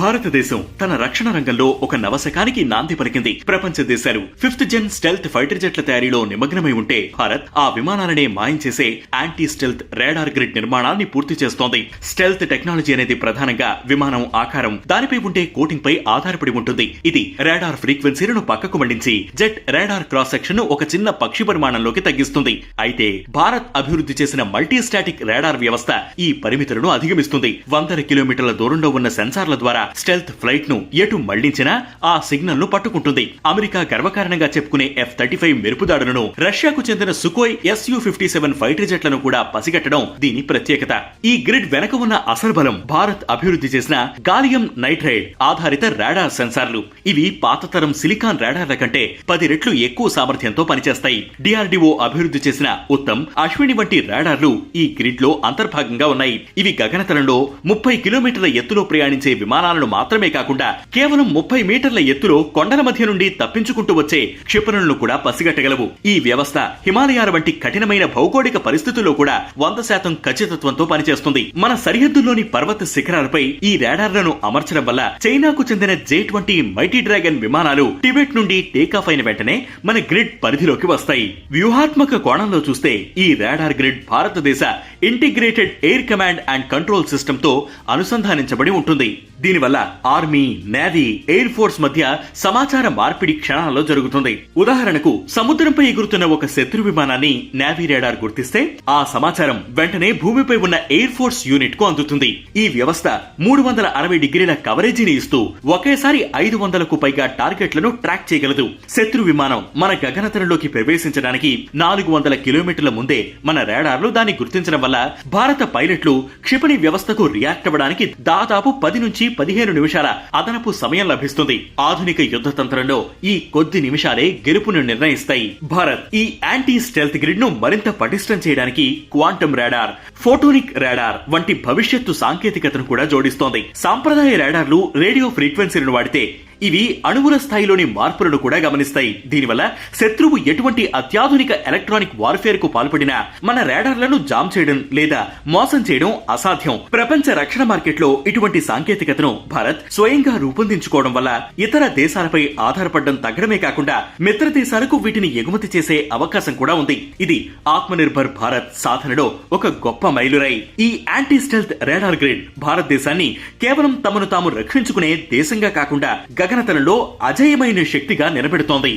భారతదేశం తన రక్షణ రంగంలో ఒక నవశకానికి నాంది పలికింది. ప్రపంచ దేశాలు 5th జెన్ స్టెల్త్ ఫైటర్ జెట్ల తయారీలో నిమగ్నమై ఉంటే భారత్ ఆ విమానాలనే మాయం చేసే యాంటీ స్టెల్త్ రాడార్ గ్రిడ్ నిర్మాణాన్ని పూర్తి చేస్తోంది. స్టెల్త్ టెక్నాలజీ అనేది ప్రధానంగా విమానం ఆకారం, దానిపై ఉండే కోటింగ్ పై ఆధారపడి ఉంటుంది. ఇది రాడార్ ఫ్రీక్వెన్సీలను పక్కకు మళ్లించి జెట్ రాడార్ క్రాస్ సెక్షన్ ను ఒక చిన్న పక్షి పరిమాణంలోకి తగ్గిస్తుంది. అయితే భారత్ అభివృద్ధి చేసిన మల్టీ స్టాటిక్ రాడార్ వ్యవస్థ ఈ పరిమితులను అధిగమిస్తుంది. 100 కిలోమీటర్ల దూరంలో ఉన్న సెన్సార్ల ద్వారా స్టెల్త్ ఫ్లైట్ ను ఎటు మళ్లించినా ఆ సిగ్నల్ ను పట్టుకుంటుంది. అమెరికా గర్వకారణంగా చెప్పుకునే F-35 మెరుపుదాడులను, రష్యాకు చెందిన సుకోయ్ Su-57 ఫైటర్ జెట్లను కూడా పసిగట్టడం దీని ప్రత్యేకత. ఈ గ్రిడ్ వెనక ఉన్న అసలు బలం భారత్ అభివృద్ధి చేసిన గాలియం నైట్రైడ్ ఆధారిత రాడార్ సెన్సార్లు. ఇవి పాత తరం సిలికాన్ రాడార్ల కంటే 10 రెట్లు ఎక్కువ సామర్థ్యంతో పనిచేస్తాయి. DRDO అభివృద్ధి చేసిన ఉత్తమ్, అశ్విని వంటి రాడార్లు ఈ గ్రిడ్ లో అంతర్భాగంగా ఉన్నాయి. ఇవి గగనతలంలో 30 కిలోమీటర్ల ఎత్తులో ప్రయాణించే విమానాలను మాత్రమే కాకుండా కేవలం 30 మీటర్ల ఎత్తులో కొండల మధ్య నుండి తప్పించుకుంటూ వచ్చే క్షిపణులను కూడా పసిగట్టగలవు. ఈ వ్యవస్థ హిమాలయాల వంటి కఠినమైన భౌగోళిక పరిస్థితుల్లో కూడా 100% ఖచ్చితత్వంతో పనిచేస్తుంది. మన సరిహద్దుల్లోని పర్వత శిఖరాలపై ఈ రాడార్లను అమర్చడం వల్ల చైనాకు చెందిన J-20 మైటీ డ్రాగన్ విమానాలు టిబెట్ నుండి టేకాఫ్ అయిన వెంటనే మన గ్రిడ్ పరిధిలోకి వస్తాయి. వ్యూహాత్మక కోణంలో చూస్తే ఈ రాడార్ గ్రిడ్ భారతదేశ integrated air command and control system తో అనుసంధానించబడి ఉంటుంది. దీనివల్ల ఆర్మీ, నేవీ, ఎయిర్ ఫోర్స్ మధ్య సమాచార మార్పిడి క్షణాల్లో జరుగుతుంది. ఉదాహరణకు సముద్రంపై ఎగురుతున్న ఒక శత్రు విమానాన్ని నేవీ రాడార్ గుర్తిస్తే ఆ సమాచారం వెంటనే భూమిపై ఉన్న ఎయిర్ ఫోర్స్ యూనిట్ కు అందుతుంది. ఈ వ్యవస్థ 360 డిగ్రీల కవరేజీని ఇస్తూ ఒకేసారి 500కు పైగా టార్గెట్లను ట్రాక్ చేయగలదు. శత్రు విమానం మన గగనతలంలోకి ప్రవేశించడానికి 400 కిలోమీటర్ల ముందే మన రాడార్లు దాన్ని గుర్తించడం వల్ల భారత పైలట్లు క్షిపణి వ్యవస్థకు రియాక్ట్ అవ్వడానికి దాదాపు 10 నుంచి 15 నిమిషాల అదనపు సమయం లభిస్తుంది. ఆధునిక యుద్ధ తంత్రంలో ఈ కొద్ది నిమిషాలే గెలుపును నిర్ణయిస్తాయి. భారత్ ఈ యాంటీ స్టెల్త్ గ్రిడ్ ను మరింత పటిష్టం చేయడానికి క్వాంటమ్ రాడార్, ఫోటోనిక్ రాడార్ వంటి భవిష్యత్తు సాంకేతికతను కూడా జోడిస్తోంది. సాంప్రదాయ రాడార్లు రేడియో ఫ్రీక్వెన్సీలను వాడితే ఇవి అణువుల స్థాయిలోని మార్పులను కూడా గమనిస్తాయి. దీనివల్ల శత్రువు ఎటువంటి అత్యాధునిక ఎలక్ట్రానిక్ వార్ఫేర్ కు పాల్పడినా మన రాడార్లను జామ్ చేయడం లేదా మోసం చేయడం అసాధ్యం. ప్రపంచ రక్షణ మార్కెట్లో ఇటువంటి సాంకేతికతను భారత్ స్వయంగా రూపొందించుకోవడం వల్ల ఇతర దేశాలపై ఆధారపడడం తగ్గడమే కాకుండా మిత్ర దేశాలకు వీటిని ఎగుమతి చేసే అవకాశం కూడా ఉంది. ఇది ఆత్మనిర్భర్ భారత్ సాధనలో ఒక గొప్ప మైలురాయి. ఈ యాంటీ స్టెల్త్ రాడార్ గ్రిడ్ భారతదేశాన్ని కేవలం తమను తాము రక్షించుకునే దేశంగా కాకుండా గగనతలంలో అజేయమైన శక్తిగా నిలబెడుతోంది.